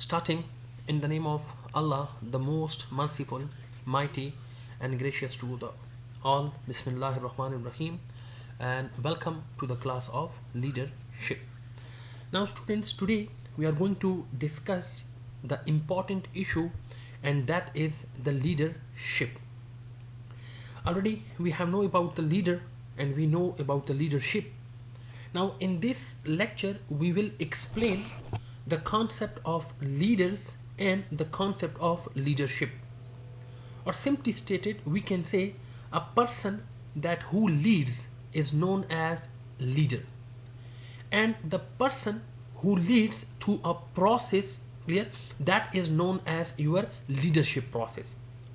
Starting in the name of Allah, the most merciful, mighty, and gracious to the all. Bismillahir Rahmanir Rahim, and welcome to the class of leadership. Now, students, today we are going to discuss the important issue, and that is the leadership. Already we have know about the leader and we know about the leadership. Now, in this lecture, we will explain the concept of leaders and the concept of leadership. Or simply stated, we can say a person that who leads is known as leader, and the person who leads through a process, clear, that is known as your leadership process.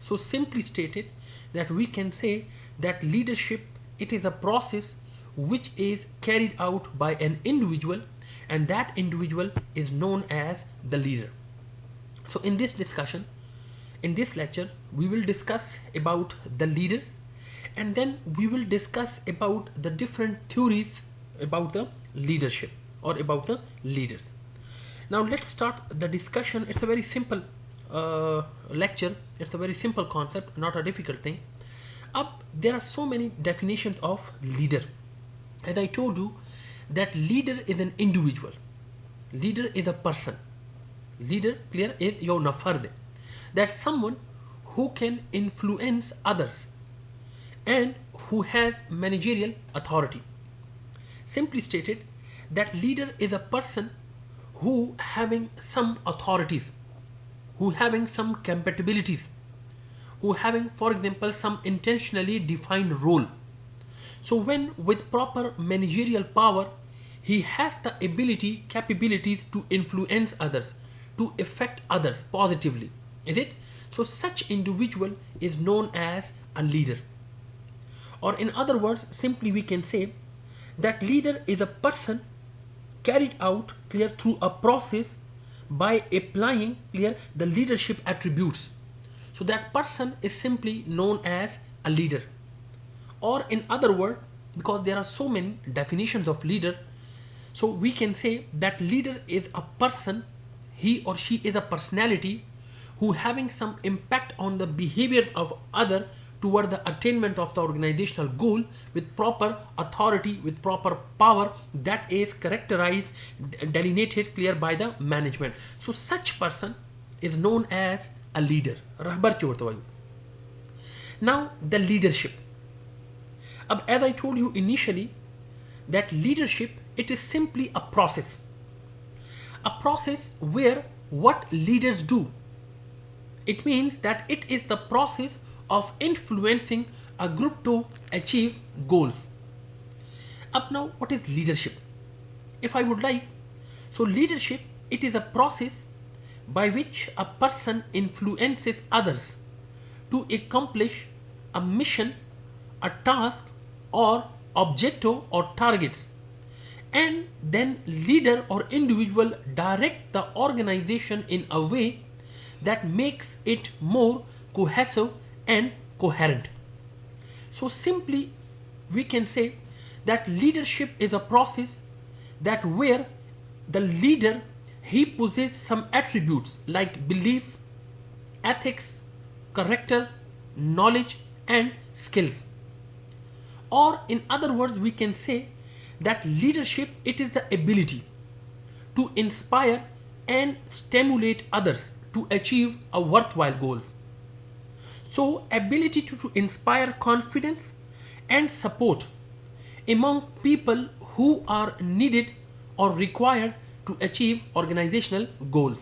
So simply stated, that we can say that leadership, it is a process which is carried out by an individual, and that individual is known as the leader. So in this discussion, in this lecture, we will discuss about the leaders, and then we will discuss about the different theories about the leadership or about the leaders. Now let's start the discussion. It's a very simple lecture. It's a very simple concept, not a difficult thing. There are so many definitions of leader. As I told you, that leader is an individual, leader is a person, leader, clear, is your nafard, that's someone who can influence others and who has managerial authority. Simply stated, that leader is a person who having some authorities, who having some compatibilities, who having, for example, some intentionally defined role. So when with proper managerial power, he has the ability, capabilities to influence others, to affect others positively, is it? So such individual is known as a leader. Or in other words, simply we can say that leader is a person carried out, clear, through a process by applying, clear, the leadership attributes. So that person is simply known as a leader. Or in other words, because there are so many definitions of leader, so we can say that leader is a person, he or she is a personality who having some impact on the behaviors of other toward the attainment of the organizational goal with proper authority, with proper power that is characterized, delineated, clear by the management. So such person is known as a leader. Now the leadership. As I told you initially, that leadership, it is simply a process where what leaders do, it means that it is the process of influencing a group to achieve goals. Now what is leadership? If I would like, so leadership, it is a process by which a person influences others to accomplish a mission, a task, or objective or targets, and then leader or individual direct the organization in a way that makes it more cohesive and coherent. So simply we can say that leadership is a process that where the leader, he possesses some attributes like belief, ethics, character, knowledge, and skills. Or in other words, we can say that leadership, it is the ability to inspire and stimulate others to achieve a worthwhile goal. So ability to inspire confidence and support among people who are needed or required to achieve organizational goals.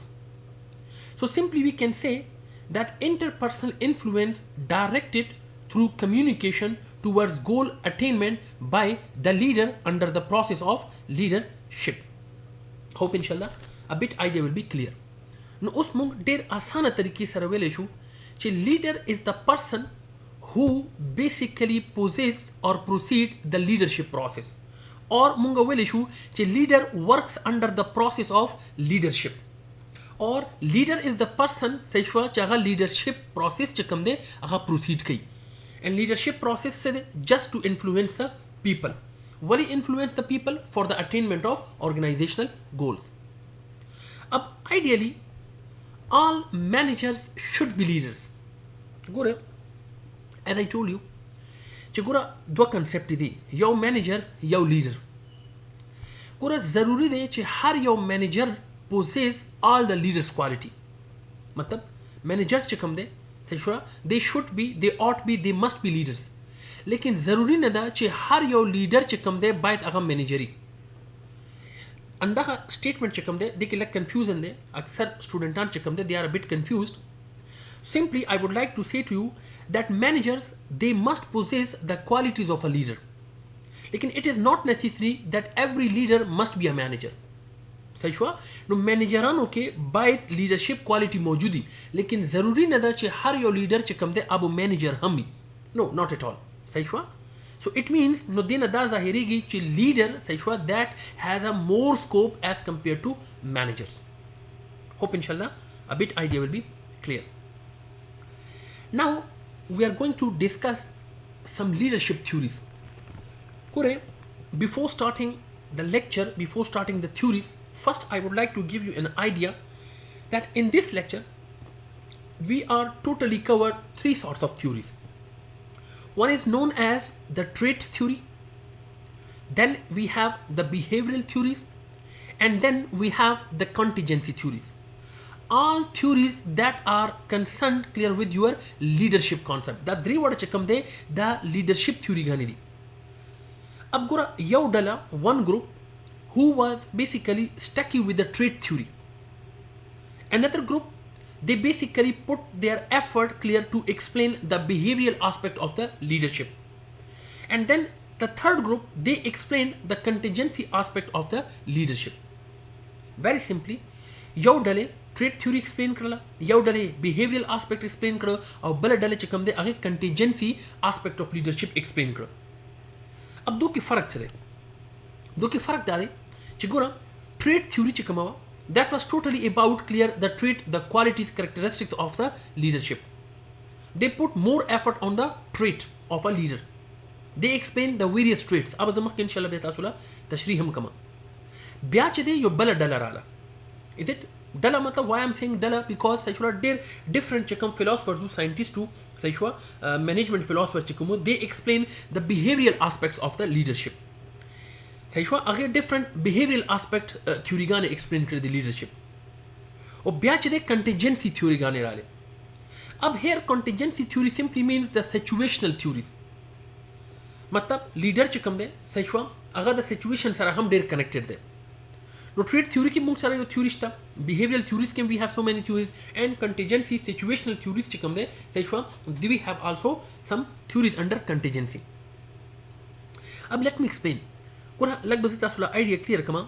So simply we can say that interpersonal influence directed through communication towards goal attainment by the leader under the process of leadership. Hope inshallah a bit idea will be clear. Now us mong der asana tariki sara wele shu che leader is the person who basically possess or proceed the leadership process, or munga wele shu che leader works under the process of leadership, or leader is the person say shwa chaga leadership process chakam de aga proceed kai. And leadership process is just to influence the people. Why influence the people? For the attainment of organizational goals. Ideally, all managers should be leaders. Gora, as I told you, Chigura dwa concept di yo manager yo leader. Gora zaruri de che har yo manager possess all the leaders quality. Matlab managers ch kam de they should be, they ought be, they must be leaders. लेकिन ज़रूरी न दा चे हर यो leader चे कम दे बायत अगम menagerie अंदा का statement चे कम दे देखिए लग कंफ्यूजन दे अक्सर स्टूडेंटान चे कम दे they are a bit confused. Simply I would like to say to you that managers they must possess the qualities of a leader. लेकिन it is not necessary that every leader must be a manager. सही हुआ no मैनेजरानों के बायत leadership quality मौजूदी लेकिन ज़रूरी न दा चे हर यो leader चे कम दे अब मैनेजर हम ही no not at all. So it means no dena da zahirigi chi leader that has a more scope as compared to managers. Hope inshallah a bit idea will be clear. Now we are going to discuss some leadership theories. Kore, before starting the lecture, before starting the theories, first I would like to give you an idea that in this lecture we are totally covered three sorts of theories. One is known as the trait theory, then we have the behavioral theories, and then we have the contingency theories. All theories that are concerned clear with your leadership concept. The three words come de the leadership theory ganidi. Ab gora yaw dala one group who was basically stucky with the trait theory. Another group they basically put their effort clear to explain the behavioral aspect of the leadership. And then the third group, they explain the contingency aspect of the leadership. Very simply, yaw dale trait theory explain करला, yaw dale behavioral aspect explain करो, और बले dale चकम दे आगे contingency aspect of leadership explain करो. अब दो की फर्क चले, दो की फर्क डाले, चिगोरा trait theory चकमावा that was totally about clear the trait, the qualities, characteristics of the leadership. They put more effort on the trait of a leader. They explain the various traits. अब ज़मक इंशाल्लाह बेतासुला तशरीह हम कमा. ब्याच दे यो बला डला राला. Is it डला मतलब why I'm saying डला because सही there different चिकम philosophers who scientists who सही management philosophers चिकमो they explain the behavioral aspects of the leadership. सही अगर different behavioral aspect theory गाने explain कर दी leadership और ब्याच दे contingency theory गाने राले. अब here contingency theory simply means the situational theories. मतलब leader चिकम दे सही अगर the situation सारा हम डेर connected दे. No trait theory की मुंग सारा यो theories था. Behavioral theories can we have so many theories and contingency situational theories चिकम दे सही we have also some theories under contingency. अब let me explain. कोना लग बस तासुला idea clear कमा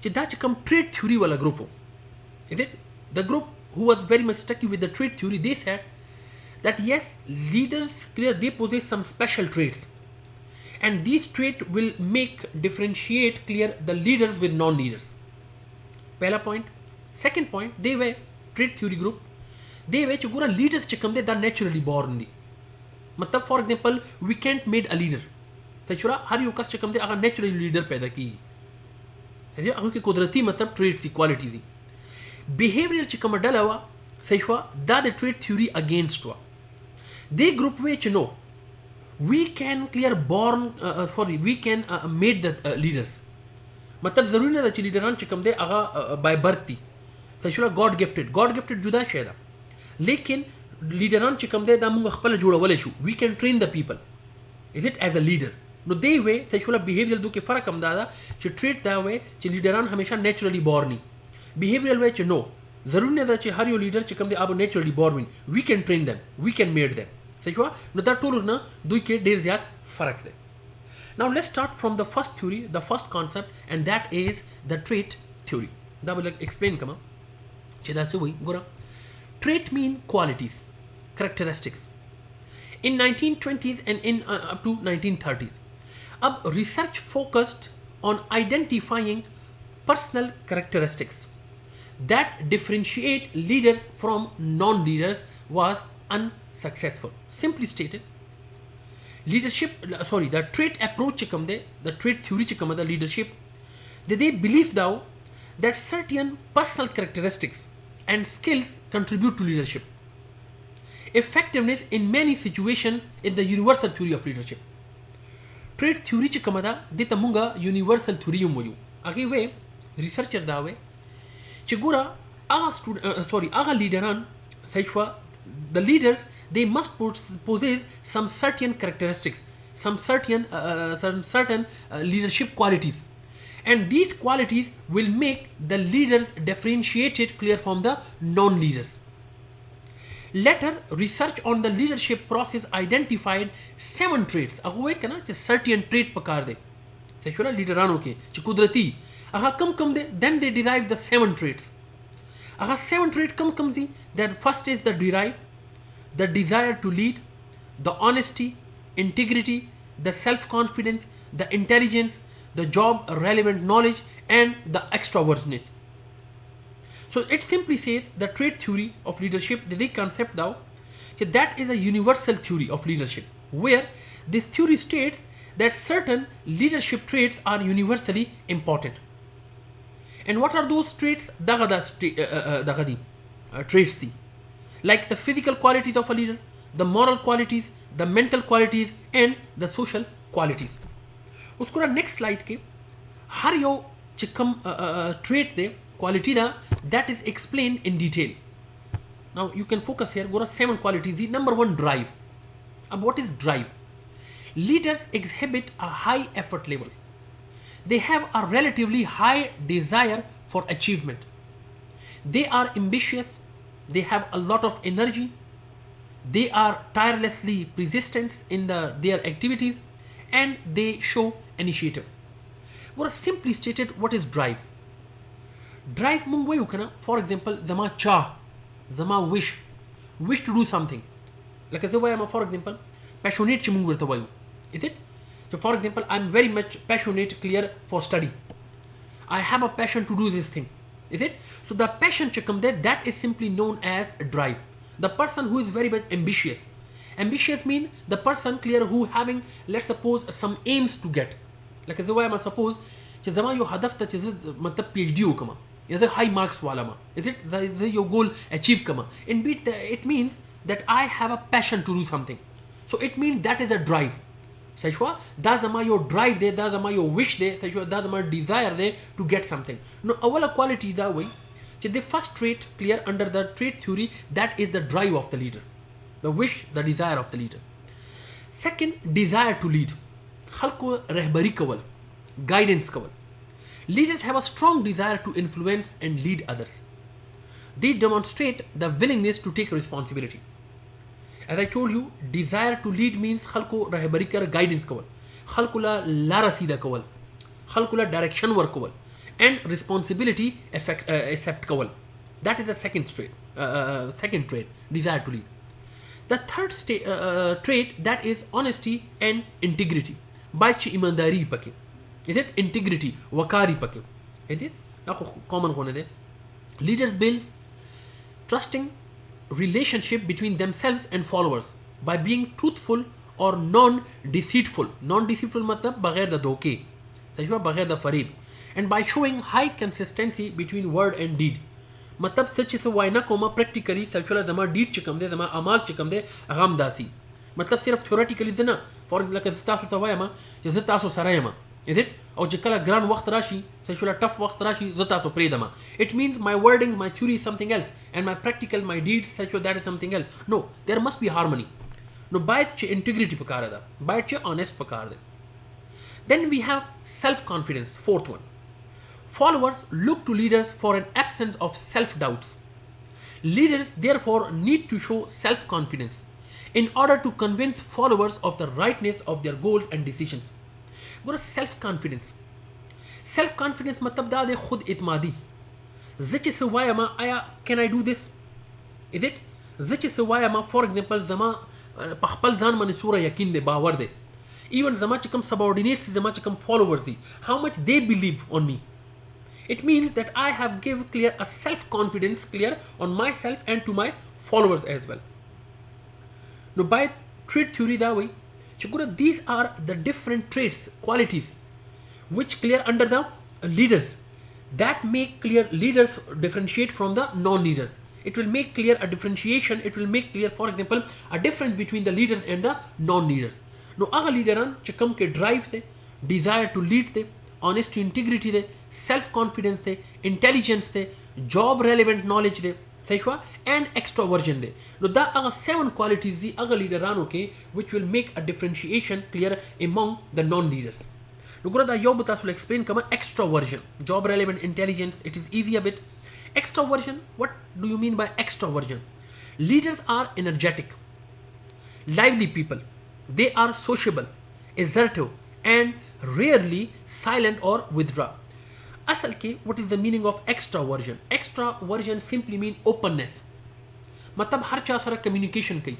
चिदा चिकम trait theory वाला group हो. Is it the group who was very much stuck with the trait theory? They said that yes, leaders clear they possess some special traits, and these traits will make differentiate clear the leaders with non-leaders. पहला point. Second point, they were trait theory group. They were चुगुरा leaders चिकम they that naturally born दी. मतलब for example, we can't made a leader. सचुरा हर युग का चिकम दे अगर naturally leader पैदा की है अगर की कुदरती मतलब ट्रेट्स इक्वालिटीज ही बिहेवियर चिकम डलावा सचुरा द ट्रेट थ्योरी अगेंस्ट वा they group which no we can clear born sorry we can made the leaders मतलब जरूरी ना ची लीडरान चिकम दे अगर बाय बर्थ थी सचुरा गॉड गिफ्टेड जुदा शेदा लेकिन लीडरान चिकम दे दा मुंग खपल जोड़ा वाले so we can train the people is it as a leader no they way sexual behavioral do के फर्क हम दादा च ट्रेट दा वे च लीडरान हमेशा नेचुरली बॉर्न behavioral way च नो जरूरी नहीं दा च हर यो लीडर च कम दे अब naturally born we can train them we can made them sexual no दा टोल ना दो के ढेर ज्यादा फर्क दे. Now let's start from the first theory, the first concept, and that is the trait theory. दा will explain कमा च दा से वही गोरा trait mean qualities, characteristics. In 1920s and in up to 1930s, अब research focused on identifying personal characteristics that differentiate leaders from non-leaders was unsuccessful. Simply stated, the trait approach the trait theory the leadership, they believe now that certain personal characteristics and skills contribute to leadership. Effectiveness in many situations is the universal theory of leadership. Trait theory च कमदा दिता मुंगा universal theory मोयू. आगे वे researcher दावे चगुरा aga leaderan saychwa the leaders they must possess some certain characteristics, some certain leadership qualities, and these qualities will make the leaders differentiated clear from the non-leaders. Later research on the leadership process identified 7 traits. अगो एक ना certain trait पकार दे saychwa leaderan के च कुदरती aga come they then they derive the 7 traits. Aga 7 traits come the that first is the drive, the desire to lead, the honesty, integrity, the self-confidence, the intelligence, the job relevant knowledge, and the extrovertness. So it simply says the trait theory of leadership, the concept now, that is a universal theory of leadership, where this theory states that certain leadership traits are universally important. And what are those traits? Traits like the physical qualities of a leader, the moral qualities, the mental qualities, and the social qualities. उसको next slide के हर यो चिकम trait दे quality दा that is explained in detail. Now you can focus here. Go 7 qualities. Number 1, drive. And what is drive? Leaders exhibit a high effort level. They have a relatively high desire for achievement. They are ambitious, they have a lot of energy, they are tirelessly persistent in their activities, and they show initiative. What simply stated, what is drive? Drive mungwayu kana, for example, zama cha, zama wish to do something. Like as a for example, passionate chimungwayu. Is it? So for example, I am very much passionate, clear for study. I have a passion to do this thing. Is it? So the passion chakam there, that is simply known as drive. The person who is very much ambitious. Ambitious means the person clear who having, let's suppose, some aims to get. Like as I suppose, zama yo hadaf ta matlab PhD ho kama. Is a high marks wala ma. Is it? Your goal achieve kama. Indeed, it means that I have a passion to do something. So it means that is a drive. Sayshwa, that's your drive there, that's your wish there, sayshwa, that's my desire there to get something. No, our quality that way. The first trait clear under the trait theory, that is the drive of the leader, the wish, the desire of the leader. Second, desire to lead. Khalko rehbari kawal, guidance kawal. Leaders have a strong desire to influence and lead others. They demonstrate the willingness to take responsibility. As I told you, desire to lead means khalko rahbari kar guidance kawal, khalko la lara sida kawal, khalko la direction work kawal, and responsibility accept kawal. That is the second trait, desire to lead. The third trait, that is honesty and integrity. Baichi imandari pake. Is it integrity? Wakari pake. Is it? Common kone de. Leaders build trusting relationship between themselves and followers by being truthful or non-deceitful. Non-deceitful matlab baghair da dhoke, baghair da fareeb, and by showing high consistency between word and deed. Matlab sach se waina koma practically sayfala zama deed chikam de, zama amal chikam de agam dasi. Matlab sirf theoretically zina. For example, zatasu tawayama, zatasu sarayama. Is it? Or jikala gran waqt rashi, sayfala tough waqt rashi, zatasu predama. It means my wording, my theory is something else, and my practical, my deeds, that is something else. No, there must be harmony. No, by integrity pakara da, by honest pakara. Then we have self-confidence, fourth one. Followers look to leaders for an absence of self-doubts. Leaders therefore need to show self-confidence in order to convince followers of the rightness of their goals and decisions. What is self-confidence? Self-confidence matlab da de khud itmadi. Zichi sawayama aya, can I do this? Is it? Zichi sawayama, for example, zama pakhpal zan man sura yakin de bawar de. Even zama chikam subordinates, zama chikam followers, how much they believe on me. It means that I have give clear a self-confidence clear on myself and to my followers as well. Now by trait theory that way, these are the different traits, qualities which clear under the leaders that make clear leaders differentiate from the non-leaders. It will make clear a differentiation. It will make clear, for example, a difference between the leaders and the non-leaders. No, aga leaderan ch kam ke drive the, desire to lead the, honesty, integrity the, self-confidence the, intelligence the, job relevant knowledge the, and extroversion de. No, da aga 7 qualities the aga leaderan okay, which will make a differentiation clear among the non-leaders. No, gura da yob will explain kama extroversion, job relevant intelligence. It is easy a bit. Extroversion, what do you mean by extroversion? Leaders are energetic, lively people. They are sociable, assertive, and rarely silent or withdraw. Asal ke, what is the meaning of extraversion? Extraversion simply means openness. मतलब हर चा सारा communication कई,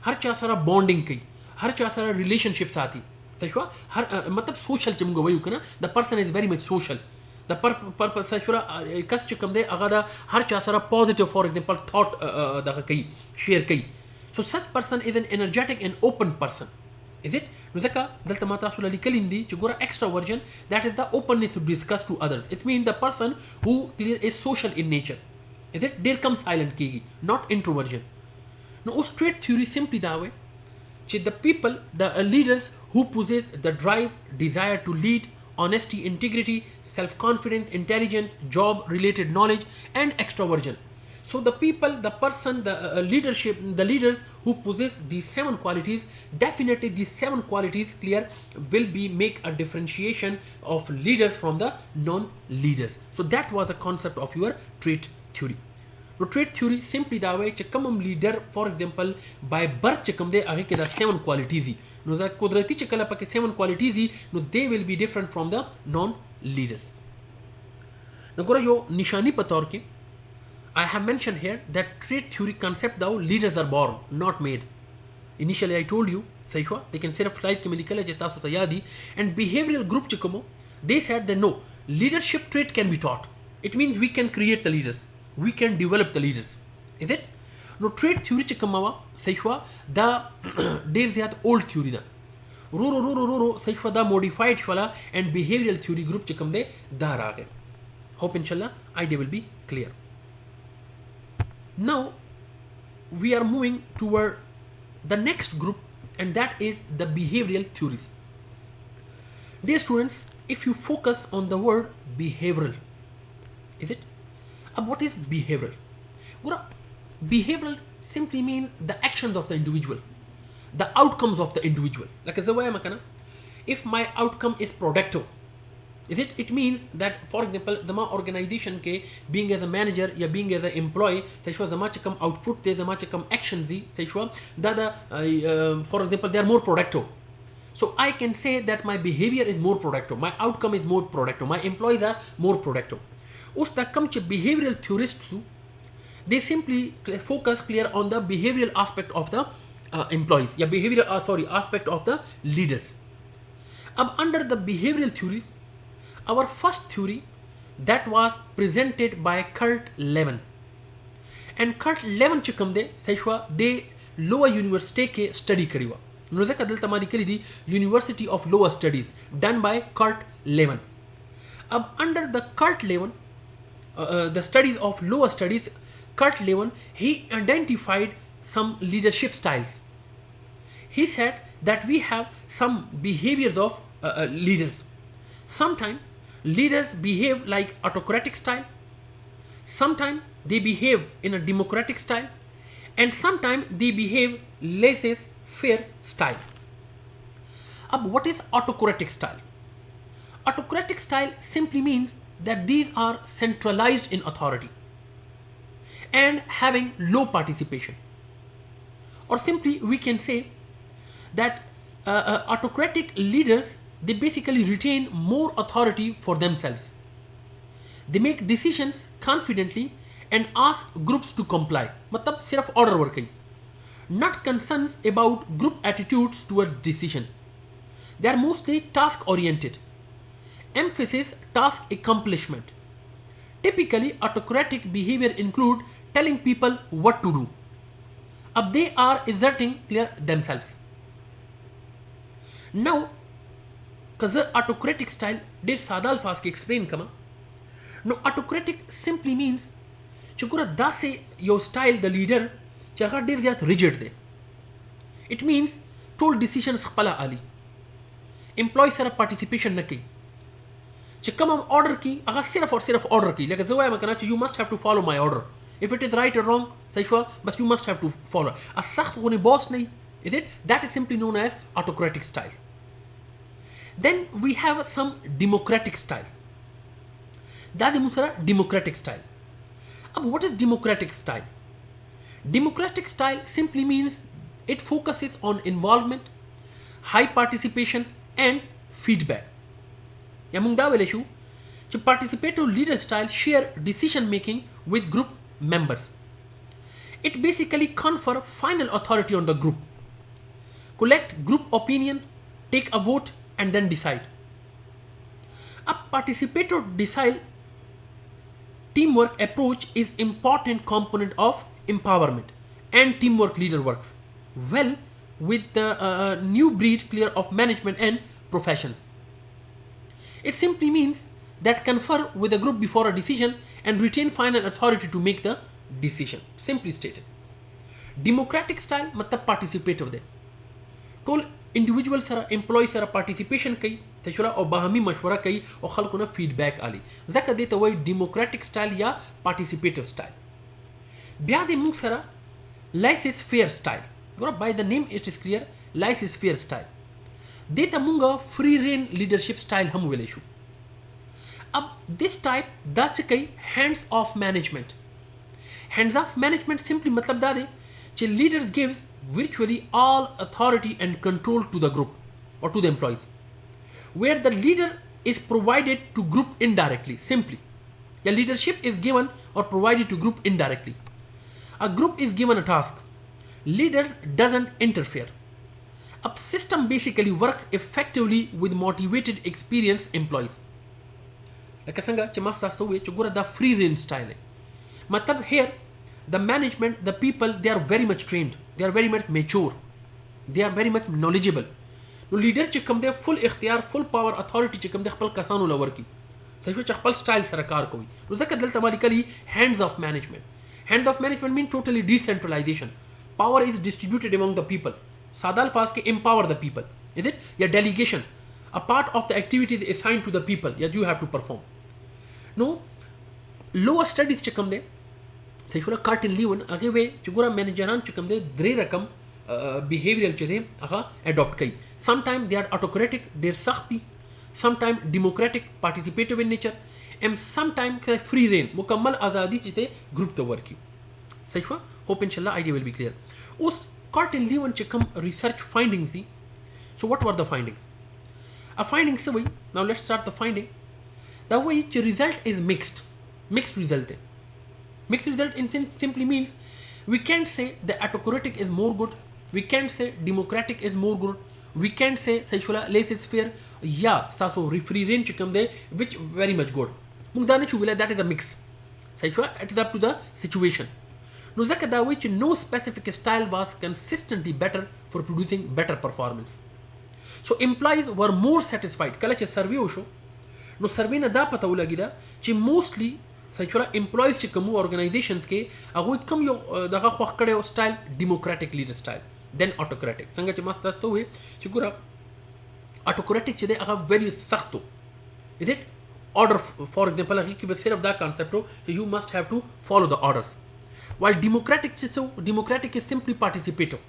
हर चा सारा bonding कई, हर चा सारा relationship साथी. सही हर मतलब social चमगो वही होगा ना. The person is very much social. The purpose सही कस चुकम दे अगर हर चा सारा positive, for example, thought दा कई share कई. So such person is an energetic and open person. Is it? Nuzaka dalta mata sula likalim di chugura extraversion, that is the openness to discuss to others. It means the person who is social in nature. Is it? There comes silent kigi, not introversion. Now trait theory simply that way. The people, the leaders who possess the drive, desire to lead, honesty, integrity, self-confidence, intelligence, job related knowledge, and extroversion. So the people, the person, the leadership, the leaders who possess these 7 qualities, definitely these 7 qualities clear will be make a differentiation of leaders from the non-leaders. So that was the concept of your trait theory. Now trait theory simply that way chakam leader, for example, by birth chakam de age ke da 7 qualities. No za kudrati chakala pa ke 7 qualities, no they will be different from the non-leaders. Now gora yo nishani pator ke I have mentioned here that trait theory concept though leaders are born, not made. Initially I told you, Saishwa, they can self slide and behavioral group chikomo, they said that no, leadership trait can be taught. It means we can create the leaders, we can develop the leaders. Is it? No trait theory chikamawa, Saishwa, the there's that old theory da. Ruro, Saishwa the modified shwala and behavioral theory group chikam de darage. Hope inshallah idea will be clear. Now we are moving toward the next group, and that is the behavioral theories. Dear students, if you focus on the word behavioral, is it? What is behavioral? Behavioral simply means the actions of the individual, the outcomes of the individual. Like if my outcome is productive, is it? It means that, for example, the organization ke being as a manager या being as an employee, सही जमा चकम output दे जमा चकम actions दी सही that for example they are more productive. So I can say that my behavior is more productive, my outcome is more productive, my employees are more productive. उस तक कम च behavioral theorists too, they simply focus clear on the behavioral aspect of the employees या behavioral aspect of the leaders. अब under the behavioral theories, our first theory that was presented by Lewin, and Lewin chikam de saishwa de lowa university ke study kariwa. Nuzaka dal tamari kari di University of Lower Studies done by Lewin. Ab under the Lewin, the studies of lower studies, Lewin, he identified some leadership styles. He said that we have some behaviors of leaders. Sometimes leaders behave like autocratic style, sometimes they behave in a democratic style, and sometimes they behave laissez-faire style. What is autocratic style? Autocratic style simply means that these are centralized in authority and having low participation. Or simply we can say that autocratic leaders, they basically retain more authority for themselves. They make decisions confidently and ask groups to comply. मतलब सिर्फ order work है. Not concerns about group attitudes towards decision. They are mostly task oriented. Emphasis task accomplishment. Typically autocratic behavior include telling people what to do. They are exerting clear themselves. Now because autocratic style did sada alfaz ke explain kama. Now autocratic simply means چې ګوره داسې یو سټایل د لیډر چې هغه ډېر زیات ریجډ دی. اټ مینس ټول ډیسیژنز خپله علي، امپلوي سره پارټیسیپیشن نه کوي، چې کوم هم order کی هغه صرف او صرف order کی. لکه زه وایم کنه چې you must have to follow my order. If it is right or wrong صحیح شو، بس you must have to follow. سخت غونې boss نه is it? That is simply known as autocratic style. Then we have some democratic style. دا د موږ سره democratic style. अब what is democratic style? Democratic style simply means it focuses on involvement, high participation and feedback. یا موږ دا ویلی شو چې participatory leader style share decision making with group members. It basically confer final authority on the group, collect group opinion, take a vote and then decide. A participatory style teamwork approach is important component of empowerment, and teamwork leader works well with the new breed clear of management and professions. It simply means that confer with a group before a decision and retain final authority to make the decision. Simply stated. Democratic style मतलब participatory दे. Toll individual सरा employee सरा participation कई तशुरा और बाहमी मशवरा कई और खल्को ना feedback आली. ज़का देता वही democratic style या participative style. ब्यादे मुख सरा laissez-faire style. By the name it is clear, laissez-faire style. देता मुंगा फ्री रेन लीडरशिप स्टाइल हम वेले शू. अब दिस टाइप दास कई hands of management. Hands of management simply मतलब दा दे कि leader gives virtually all authority and control to the group or to the employees, where the leader is provided to group indirectly. Simply, the leadership is given or provided to group indirectly. A group is given a task, leaders doesn't interfere. A system basically works effectively with motivated experienced employees. Like sanga chimasta so we chugura the free rein style. Matlab here the management, the people, they are very much trained, they are very much mature, they are very much knowledgeable. No leader چې کوم دی full اختیار full power authority چې کوم دی خپل کسانو لور کی صحیح چې خپل سټایل سره کار کوي. نو ځکه دلته باندې کلی hands of management. Hands of management mean totally decentralization. Power is distributed among the people. सादा अल्फाज के empower the people, is it? या delegation, a part of the activity is assigned to the people that you have to perform. No, lower studies چې کوم دی صحیح شو کارټن لیون هغه وی چې ګوره مینیجران چې کوم دی درې رقم behavioral چې دی هغه adopt کوي. Sometimes they are autocratic, ډېر سخت دي. Sometimes democratic, participative in nature, and sometimes free reign, مکمل ازادي چې دی ګروپ ته ورکی. صحیح شو. hope inshallah idea will be clear. اوس کارټن لیون چې کوم research findings دي. So what were the findings? A finding څه وایي؟ Now let's start the finding. دا وایي چې result is mixed result دی. Mixed result in simply means we can't say the autocratic is more good, we can't say democratic is more good, we can't say sexual laissez-faire या सासो free range come there which very much good. मुंगदाने चुविला that is a mix. Sexual it is up to the situation. No zaka da which no specific style was consistently better for producing better performance. So employees were more satisfied. कल चे survey हो show. No survey ना दा पता हो लगी दा चे mostly सचुरा employees چې کوم organizations کې هغه کم یو دغه خوښ کړي او style democratic leader style then autocratic. څنګه چې ماست تاسو وي چې ګوره autocratic چې دی هغه very سختو is it order for example هغه کې به صرف دا concept هو you must have to follow the orders, while democratic چې so democratic is simply participative,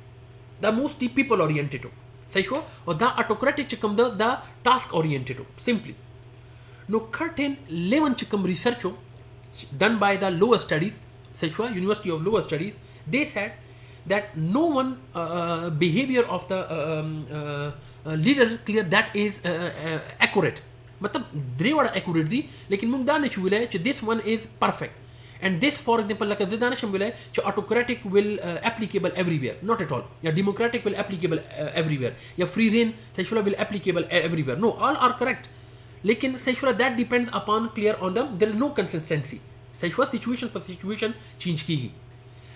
the mostly people oriented صحیح شو او دا autocratic چې کوم دا task oriented simply. نو curtain 11 چې کوم research done by the lower studies, Sechua University of Lower Studies, they said that no one behavior of the leader clear that is accurate. मतलब द्रे वाला accurate दी, लेकिन मुंग दाने चुविले च this one is perfect, and this for example like the दाने चुविले च autocratic will applicable everywhere, not at all. या democratic will applicable everywhere. या free reign Sechua will applicable everywhere. No, all are correct. लेकिन सही that depends upon clear on them, there is no consistency. सही situation पर situation change की ही.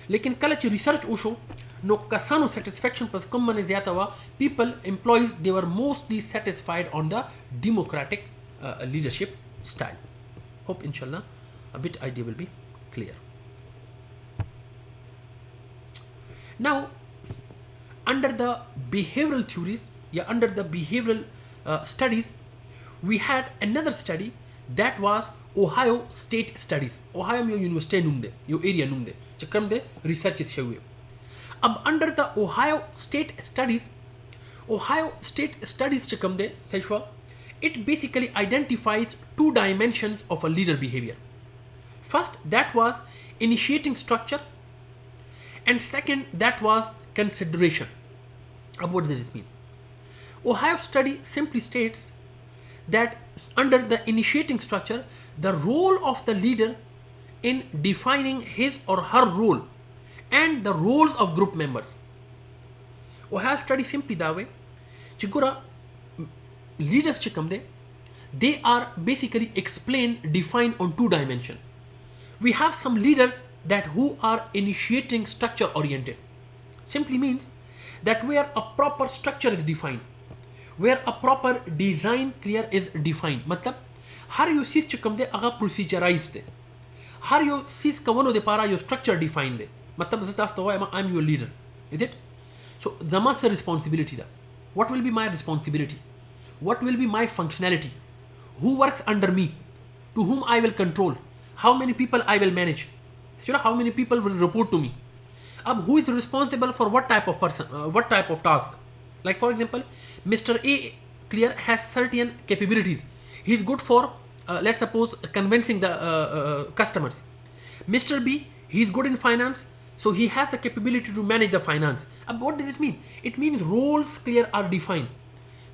लेकिन कल च research उशो नो कसानो satisfaction पर कम मने ज़्यादा हुआ. People employees they were mostly satisfied on the democratic leadership style. Hope inshallah a bit idea will be clear. Now, under the behavioral theories, yeah, under the behavioral studies, we had another study that was Ohio State Studies. Ohio में university नुंदे, यो area नुंदे, चक्रम दे research इस हुए. अब under the Ohio State Studies चक्रम दे सही, it basically identifies two dimensions of a leader behavior. First, that was initiating structure, and second, that was consideration. What does it mean? Ohio study simply states that under the initiating structure, the role of the leader in defining his or her role and the roles of group members. Ohio study simply that way. Chigura leaders chikamde, they are basically explained, defined on two dimensions. We have some leaders that who are initiating structure oriented. Simply means that where a proper structure is defined, where a proper design clear is defined. मतलब हर यो चीज चिकम दे अगर प्रोसीजराइज दे, हर यो चीज कवनो दे पारा यो structure defined दे. मतलब जैसे तास्त हुआ I'm your leader, is it? So जमा से responsibility दा. What will be my responsibility? What will be my functionality? Who works under me? To whom I will control? How many people I will manage? You know, how many people will report to me? Who is responsible for what type of person, what type of task? Like for example, Mr. A clear has certain capabilities. He is good for, let's suppose, convincing the customers. Mr. B, he is good in finance, so he has the capability to manage the finance. What does it mean? It means roles clear are defined.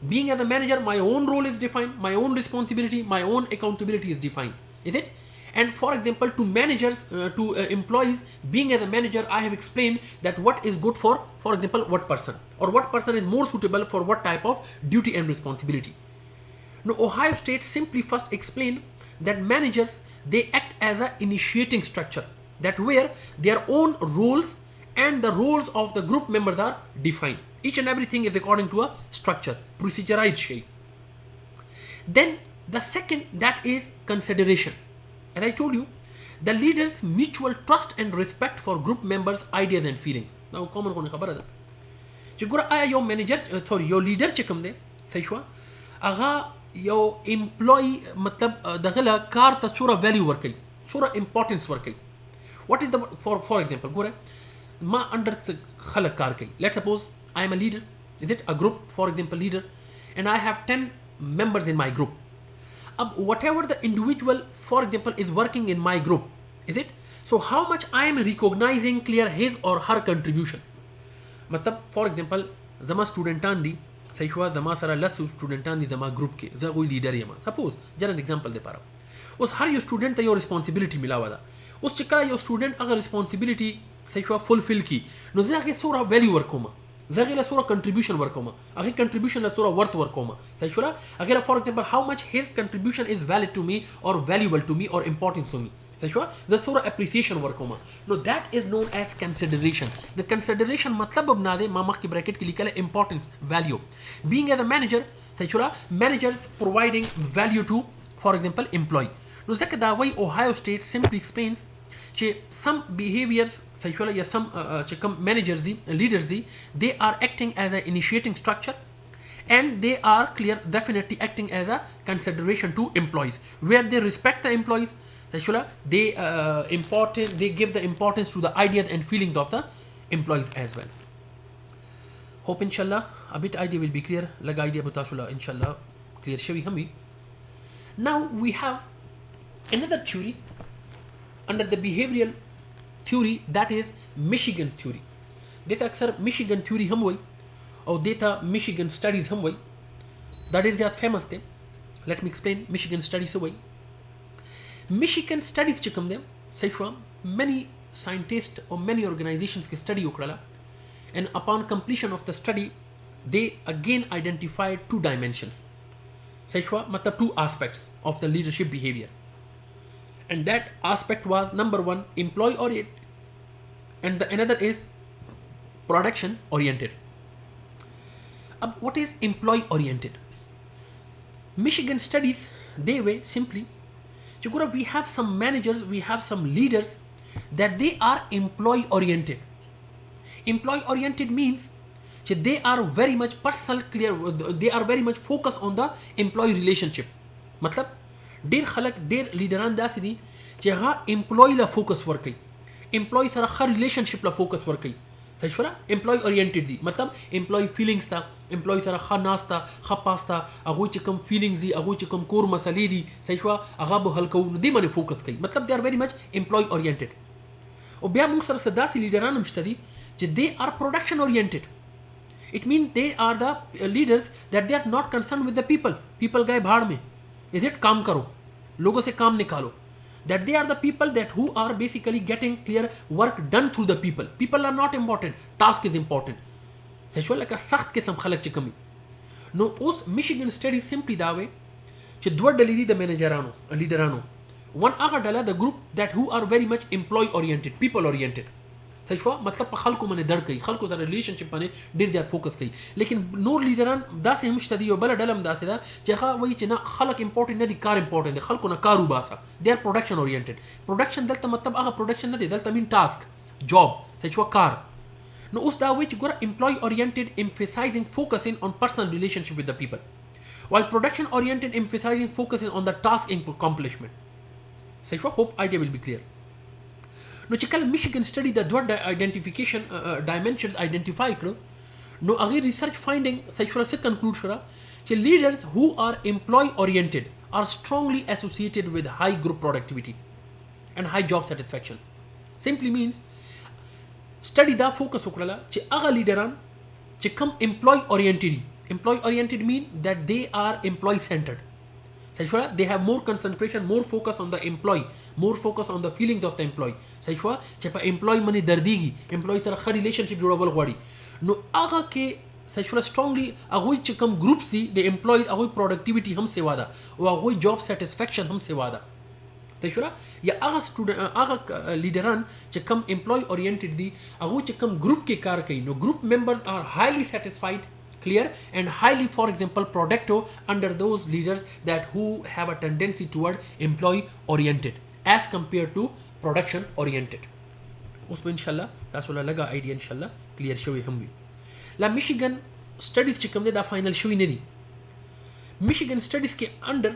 Being as a manager, my own role is defined, my own responsibility, my own accountability is defined. Is it? And for example, to managers, to employees, being as a manager, I have explained that what is good for example, what person, or what person is more suitable for what type of duty and responsibility. Now, Ohio State simply first explained that managers, they act as a initiating structure, that where their own roles and the roles of the group members are defined. Each and everything is according to a structure, procedurized shape. Then the second, that is consideration. As I told you, the leader's mutual trust and respect for group members' ideas and feelings. Now, common होने खबर है. चिगुरा आया यो manager, यो leader चिकम दे सही हुआ. अगा यो employee मतलब दखला car तस्वरा value वर्कई, सूरा importance वर्कई. What is the for example? गुरा मा under खलक कार कई. Let's suppose I am a leader. Is it a group? For example, leader, and I have 10 members in my group. Whatever the individual, for example, is working in my group, is it? So how much I am recognizing clear his or her contribution. मतलब for example, जमा स्टूडेंटान दी सही हुआ, जमा सारा लस स्टूडेंटान दी जमा group के ज कोई लीडर है. सपोज जरा एग्जांपल दे पा रहा हूँ. उस हर यो स्टूडेंट तो यो रिस्पॉन्सिबिलिटी मिला हुआ था. उस चक्कर यो स्टूडेंट अगर रिस्पॉन्सिबिलिटी सही हुआ फुलफिल की, नो जाके सोरा वैल्यू वर्क होमा, जाके सोरा कंट्रीब्यूशन वर्क होमा, अगर कंट्रीब्यूशन ला सोरा वर्थ वर्क होमा सही हुआ. अगर for example how much his contribution is valid to me और वैल्यूएबल टू मी और इंपॉर्टेंट टू मी सही हुआ, द सोरा एप्रिसिएशन वर्क होमा. No that is known as consideration. The consideration मतलब बना दे मामा की ब्रैकेट के लिए importance value. Being as a manager सही हुआ, manager providing value to for example employee. No जक दा वही ओहायो स्टेट सिंपली एक्सप्लेन्स कि some behaviors सही हुआ या some come managers the leaders the, they are acting as a initiating structure and they are clear definitely acting as a consideration to employees where they respect the employees सही हुआ. They give the importance to the ideas and feelings of the employees as well. Hope inshallah a bit idea will be clear. लगा idea बता शुला inshallah clear शवी हमी. Now we have another theory under the behavioral theory, that is Michigan theory. देता अक्सर Michigan theory हम वही और देता Michigan studies हम वही. That is that famous thing. Let me explain Michigan studies वही. Michigan studies चिकम दे सही हुआ. Many scientists or many organizations के study उकड़ला, and upon completion of the study, they again identified two dimensions. सही हुआ मतलब two aspects of the leadership behavior. And that aspect was number one, employee oriented, and the another is production oriented. What is employee oriented? Michigan studies, they way simply, we have some managers, we have some leaders that they are employee oriented. employee oriented means they are very much personal clear, they are very much focused on the employee relationship. मतलब ډیر خلک ډیر لیډران داسې دي چې هغه امپلوي لا فوکس ورکوي، امپلوي سره ښه ریلیشنشپ لا فوکس ورکوي. صحیح شوه؟ امپلوي اورینټډ دي، مطلب امپلوي فیلینګز ته، امپلوي سره ښه ناسته ښه پاسته، هغوی چې کوم فیلینګز دي، هغوی چې کوم کور مسلې دي، صحیح شوه، هغه به حل کوو. نو دې باندې فوکس کوي، مطلب دې آر ویری مچ امپلوي اورینټډ. او بیا موږ سره څه داسې لیډران هم شته دي چې دې آر پروډکشن اورینټډ. It means they are the leaders that they are not concerned with the people. People गए भाड़ में, is it काम करो, लोगों से काम निकालो. That they are the people that who are basically getting clear work done through the people. People are not important. Task is important. سشوا لکه سخت قسم خلک چې کمی. نو اوس Michigan studies simply دا وي چې دوه ډلې دي د منیجرانو لیډرانو. one هغه ډله د group that who are very much employee oriented, people oriented. صحیح شو؟ مطلب په خلکو باندې دړ کوي، خلکو سره ریلیشنشپ باندې ډیر زیات فوکس کوي. لیکن نور لیډران داسې هم شته دي، یو بله ډله هم داسې ده چې هغه وایي چې نه خلک امپورټنټ نه دي، کار امپورټنټ دی، خلکو نه کار وباسه. دې آر پروډکشن اورینټډ. پروډکشن دلته مطلب هغه پروډکشن نه دی، دلته مین ټاسک، جاب، صحیح شو، کار. نو اوس دا وایي چې ګوره امپلوي اورینټډ emphasizing focusing on personal relationship with the people, while production oriented emphasizing focusing on the task accomplishment. صحیح شو؟ hope idea will be clear. نو چې کله Michigan study د دوه identification dimensions identify کړو، نو هغې research finding صحیح شوه څه conclude شوه چې leaders who are employee oriented are strongly associated with high group productivity and high job satisfaction. Simply means study دا focus وکړله چې هغه لیډران چې کوم employee oriented دي. employee oriented mean that they are employee centered. صحیح شوه؟ they have more concentration, more focus on the employee, more focus on the feelings of the employee. صحیح شوه؟ چې په employee باندې دردیږي، employee سره ښه ریلیشنشپ جوړول غواړي. نو هغه کې صحیح شوه strongly هغوی چې کوم ګروپس دي د employee هغوی پروډکټیویټي هم سیوا ده او هغوی جاب سیټسفیکشن هم سیوا ده. صحیح شوه؟ یا هغه لیډران چې کوم employee oriented دي هغوی چې کوم ګروپ کې کار کوي، نو ګروپ members are highly satisfied, clear and highly, for example, productive under those leaders that who have a tendency toward employee oriented as compared to production oriented. اوس به انشاءالله تاسو له لږه آیډیا انشاءالله کلیر شوی هم وي. لا میشیګن سټډیز چې کوم دی دا فاینل شوی نه دي. میشیګن سټډیز کې انډر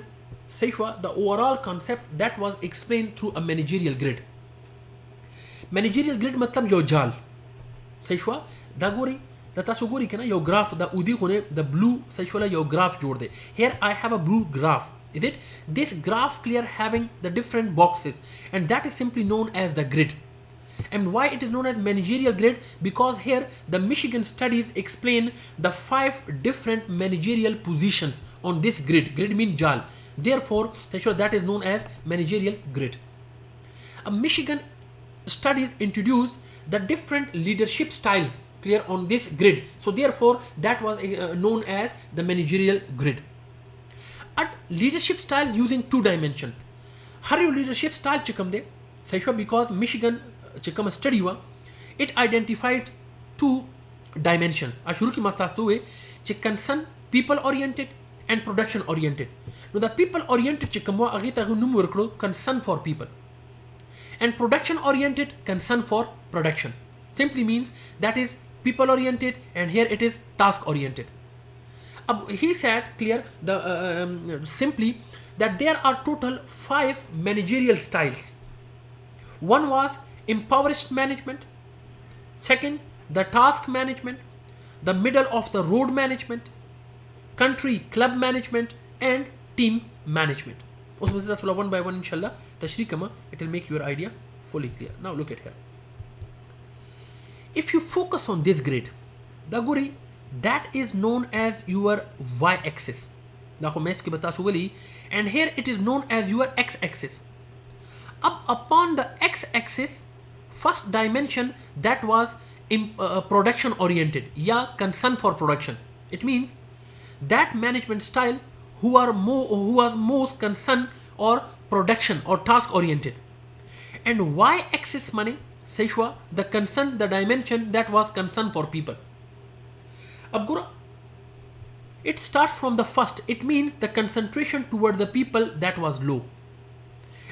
صحیح شوه the overall concept that was explained through a managerial grid. managerial grid مطلب یو جال. صحیح شوه؟ دا ګوري دا تاسو ګوري کنه یو ګراف د اودي خونه د بلو صحیح شوه یو ګراف جوړ دی. here I have a blue graph. Is it? This graph clear having the different boxes and that is simply known as the grid. And why it is known as managerial grid? Because here the Michigan studies explain the 5 different managerial positions on this grid. Grid means jal. Therefore, that is known as managerial grid. Michigan studies introduce the different leadership styles clear on this grid. So therefore, that was known as the managerial grid. At leadership style using 2 dimensions. How your leadership style chikam de? Because Michigan chikam study wa, it identified 2 dimensions. Ashuru ki matastu hai che concern people oriented and production oriented. Now the people oriented chikam wa agi ta num worklo concern for people. And production oriented concern for production. Simply means that is people oriented and here it is task oriented. He said clear the simply that there are total 5 managerial styles. One was impoverished management, second the task management, the middle of the road management, country club management and team management. One by one inshallah tashri kama, it will make your idea fully clear. Now look at here. If you focus on this grid, the guri that is known as your y-axis. And here it is known as your x-axis. Up upon the x-axis, first dimension that was production oriented, ya concern for production. It means that management style who was most concerned or production or task oriented. And y-axis money, the concern, the dimension that was concern for people. Abgura, it starts from the first. It means the concentration toward the people that was low.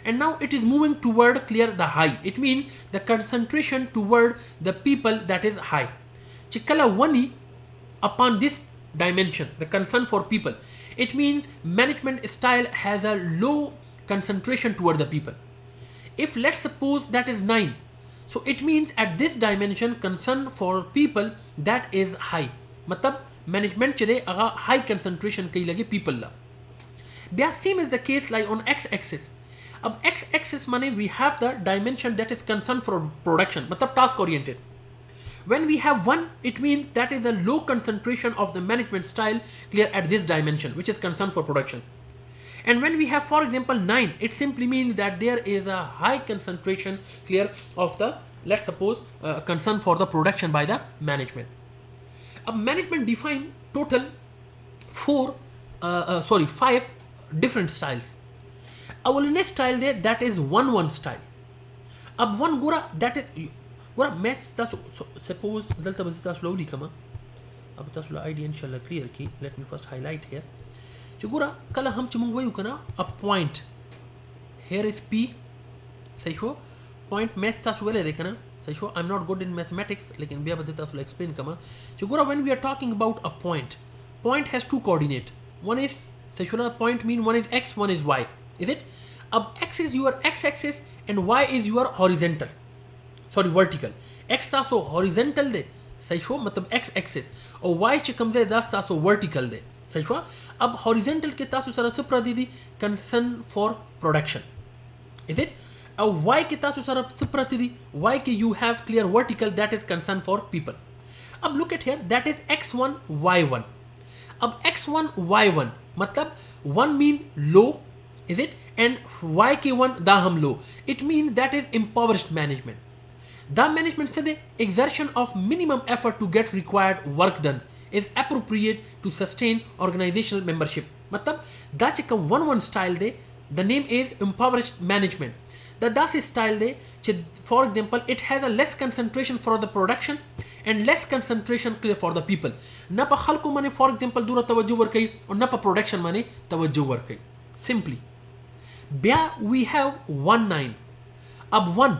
And now it is moving toward clear the high. It means the concentration toward the people that is high. Chikala wani upon this dimension, the concern for people. It means management style has a low concentration toward the people. If let's suppose that is 9, so it means at this dimension concern for people that is high. मतलब management चले अगर high concentration कई लगे people La. The same is the case like on x-axis. अब x-axis माने we have the dimension that is concern for production, मतलब task oriented. When we have 1, it means that is a low concentration of the management style clear at this dimension, which is concern for production. And when we have, for example, 9, it simply means that there is a high concentration clear of the, let's suppose, concern for the production by the management. Management define total 5 different styles. Our next style there, that is 1-1 style. Ab one gora that is gora maths ta suppose dalta bazita slowly kama. Ab ta slow idea inshallah clear ki. Let me first highlight here. Gora kala हम चमंग वही करना a point. Here is P. सही हो point math ta सुवेले देखना सही हो. I'm not good in mathematics लेकिन बिया बदलता सुला explain कमा. Gora when we are talking about a point has two coordinate. One is सही हो ना point mean one is x, one is y. Is it? अब x is your x-axis and y is your horizontal. Sorry, vertical. X था सो horizontal दे सही हो मतलब x-axis और y चिकम दे दस था सो vertical दे सही हो. अब horizontal के तासु सारा सुप्रा दीदी concern for production. Is it? अब y के तासु सारा सुप्रा दीदी y के you have clear vertical that is concern for people. अब look at here that is x1 y1. अब x1 y1 मतलब 1 mean low. Is it? And y के 1 da हम low. It means that is impoverished management. The management से दे exertion of minimum effort to get required work done is appropriate to sustain organizational membership. मतलब दा चिकम 1-1 style they the name is impoverished management. The das style they for example it has a less concentration for the production and less concentration clear for the people. ना पा खल्को माने for example दूरा तवज्जो वर कई और ना पा production माने तवज्जो वर कई. Simply we have 1-9. अब 1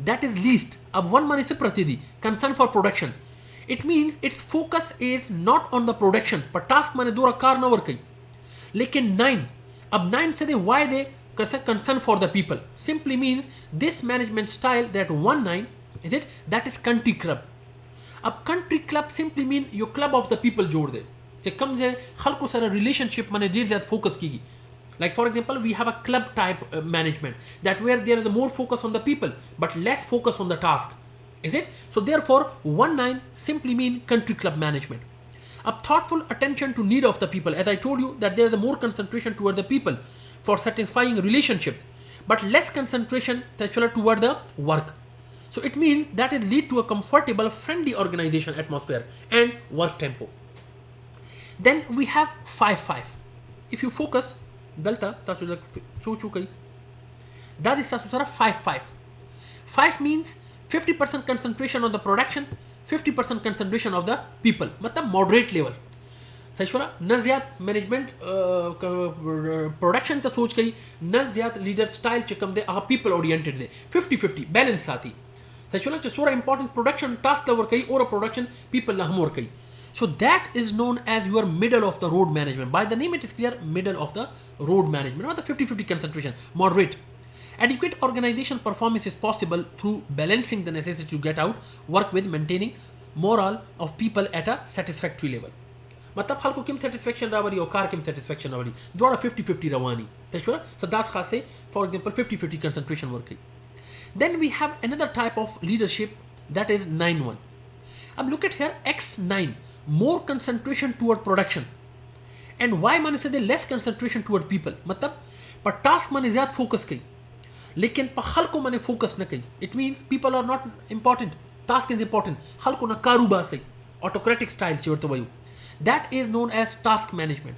that is least. अब 1 माने से प्रतिदि concern for production. It means its focus is not on the production पर task माने दूरा कार न वर कई. लेकिन 9 अब 9 से दे why they concern for the people. Simply means this management style that 1-9 is it that is country club. अब country club simply mean your club of the people जोड़ दे. से कम से खल्को सारा relationship माने जी ज़्यादा focus कीगी. Like for example, we have a club type management that where there is more focus on the people but less focus on the task. Is it? So therefore 1-9 simply mean country club management. A thoughtful attention to need of the people, as I told you that there is a more concentration toward the people for satisfying relationship but less concentration toward the work. So it means that it lead to a comfortable friendly organization atmosphere and work tempo. Then we have 5-5. If you focus Delta, that is 5-5. 5 means 50% concentration on the production, 50% concentration of the people. मतलब moderate level. सही वाला न ज़्यादा management production तो सोच गई न ज़्यादा leader style चिकम दे आह people oriented दे 50-50 balance साथी. सही वाला चसोरा important production task लवर कई और production people लहम और कई. So that is known as your middle of the road management. By the name it is clear middle of the road management or the 50-50 concentration, moderate. Adequate organization performance is possible through balancing the necessity to get out work with maintaining morale of people at a satisfactory level. मतलब खाल को किम satisfaction रावरी और कार किम satisfaction रावरी दोड़ा 50-50 रवानी. So that's खासे for example 50-50 concentration work. Then we have another type of leadership that is 9-1. अब look at here X9. More concentration toward production and y माने से दे less concentration toward people. मतलब पर task माने ज़्यादा focus कई लेकिन पर खल को माने focus न कई. It means people are not important, task is important. खल को न कारूबा सही autocratic style चोर तो वही. That is known as task management.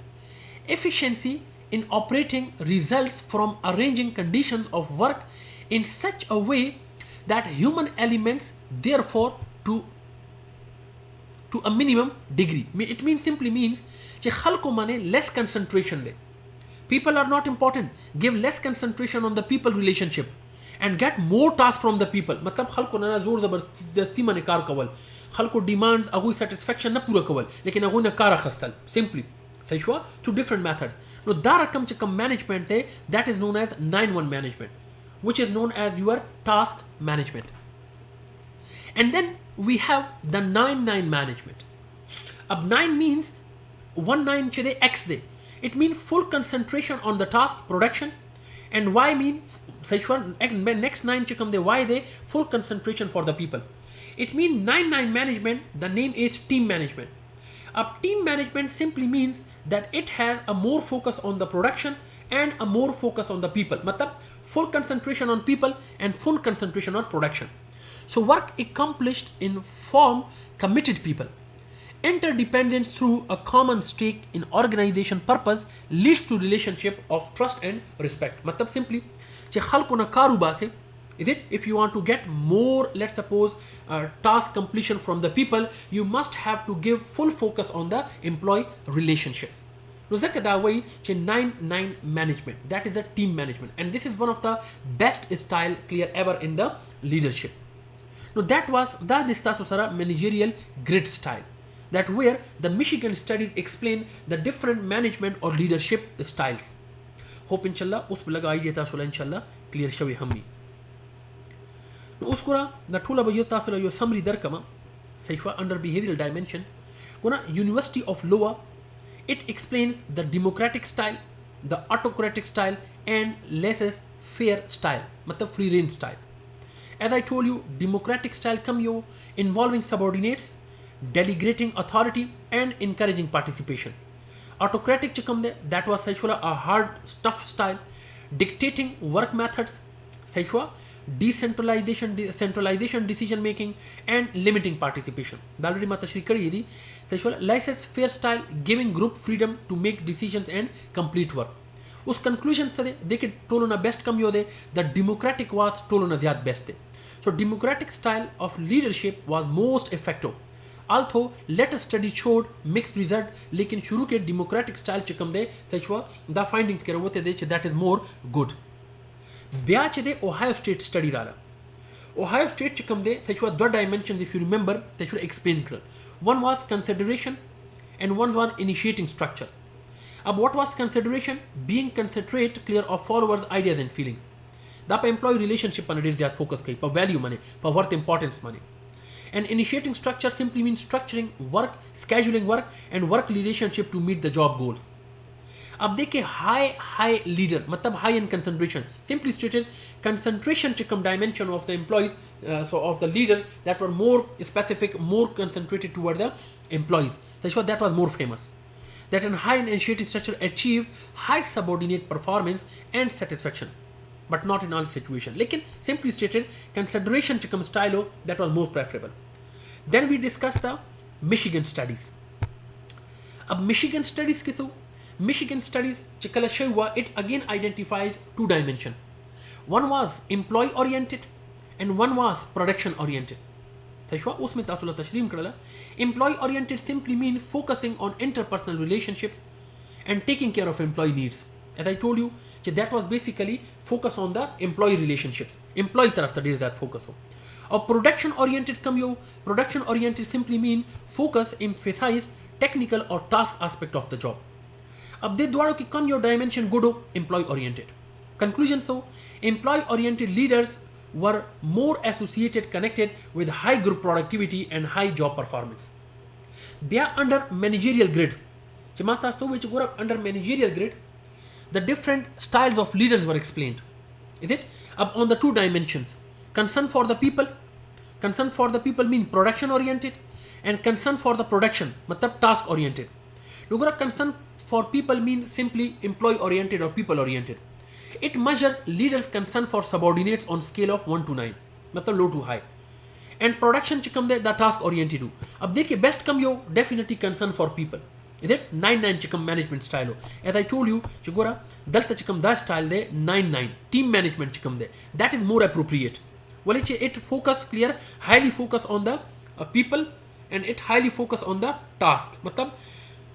Efficiency in operating results from arranging conditions of work in such a way that human elements therefore to a minimum degree. It means simply means कि खल को माने less concentration ले. People are not important. Give less concentration on the people relationship and get more tasks from the people. मतलब खल को ना जोर जबरदस्ती माने car Kawal. خلکو ډیمانډز هغوی سیټسفیکشن نه پوره کول لیکن هغوی نه کار اخیستل سمپلی صحیح شوه ټو ډفرنٹ میتھډز نو دا رقم چې کوم مینجمنٹ دی دیٹ از نون ایز 9-1 management which is known as your task management. And then we have the 9-9 management. Ab 9 means 1-9 che de X de. It means full concentration on the task production, and Y means next 9 che come de Y de full concentration for the people. It means 9-9 management. The name is team management. Ab team management simply means that it has a more focus on the production and a more focus on the people. Matlab full concentration on people and full concentration on production. So work accomplished in form committed people. Interdependence through a common stake in organization purpose leads to relationship of trust and respect. Matlab simply che khalko na karu base is it if you want to get more, let's suppose task completion from the people, you must have to give full focus on the employee relationships. No zaka da way che 9-9 management, that is a team management, and this is one of the best style clear ever in the leadership. Now that was the managerial grid style, that where the Michigan studies explain the different management or leadership styles. Hope inshallah us laga idea tasu inshallah clear shawi hammi. Now uskura na thula ba yo tasu yo summary dar kama sayfa under behavioral dimension kuna University of Lowa, it explains the democratic style, the autocratic style, and laissez-faire style, matlab free range style. As I told you, democratic style come yo involving subordinates, delegating authority, and encouraging participation. Autocratic ch come de, that was saychwa a hard tough style, dictating work methods, saychwa centralization decision making, and limiting participation. Already ma tashri kari idi saychwa laissez-faire style, giving group freedom to make decisions and complete work. Us conclusion se de ke tolona best come yo de, the democratic was tolona zyad best de. So democratic style of leadership was most effective. Although later study showed mixed result, lekin shuru ke democratic style ch kam de saychwa the findings ke rawote de that is more good. Bya che de Ohio State study rala. Ohio State ch kam de saychwa two dimensions if you remember they should explain kar. One was consideration and one was initiating structure. Ab what was consideration? Being considerate clear of followers ideas and feelings. Da pa employee relationship पर निर्देश focus करी, पर value माने, पर worth importance माने. And initiating structure simply means structuring work, scheduling work, and work relationship to meet the job goals. अब देखिए high leader मतलब high in concentration. Simply stated, concentration च कम dimension of the employees, so of the leaders that were more specific, more concentrated toward the employees. So that was more famous. That in high initiating structure achieved high subordinate performance and satisfaction. But not in all situations. Lekin simply stated, consideration ch come style that was more preferable. Then we discussed the Michigan studies. Ab Michigan studies kiso? Michigan studies ch kala shaywa, it again identifies two dimensions. One was employee oriented and one was production oriented. Sayshwa usme tasula tashreem karala. Employee oriented simply means focusing on interpersonal relationships and taking care of employee needs. As I told you, that was basically focus on the employee relationships. Employee taraf ta that focus ho. Or production oriented come yo. Production oriented simply mean focus emphasize technical or task aspect of the job. Ab de dwaro ki kon your dimension good ho, employee oriented. Conclusion so, employee oriented leaders were more associated, connected with high group productivity and high job performance. They are under managerial grid. Under managerial grid, the different styles of leaders were explained. Is it? On the two dimensions. Concern for the people. Concern for the people mean production oriented, and concern for the production, matlab task oriented. Concern for people means simply employee oriented or people oriented. It measures leaders' concern for subordinates on scale of 1 to 9, matlab low to high. And production ch come the task oriented. Ab dekhiye best come yo definitely concern for people. Is it 9-9 ch come management style. As I told you, chigora dalta ch come da style de 9-9 team management ch come de. That is more appropriate. Well, it focus clear, highly focus on the people, and it highly focus on the task. मतलब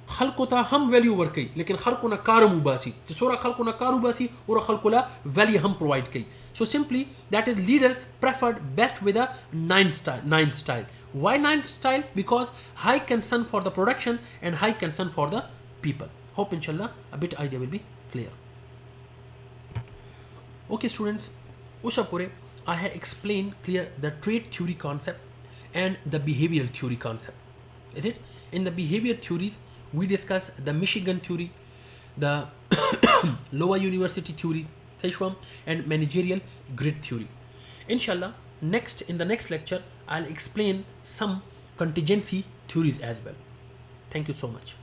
खल्को था हम value work कई, लेकिन खल्को ना कारम उबासी, तो सोरा खल्को ना car उबासी और खल्को ला वैल्यू हम प्रोवाइड कई. So simply that is leaders preferred best with a 9 style, Why non-style? Because high concern for the production and high concern for the people. Hope inshallah a bit idea will be clear. Okay students, Ushapure, I have explained clear the trait theory concept and the behavioral theory concept. Is it? In the behavior theories, we discuss the Michigan theory, the Lowa University theory, and managerial grid theory. Inshallah, in the next lecture, I'll explain some contingency theories as well. Thank you so much.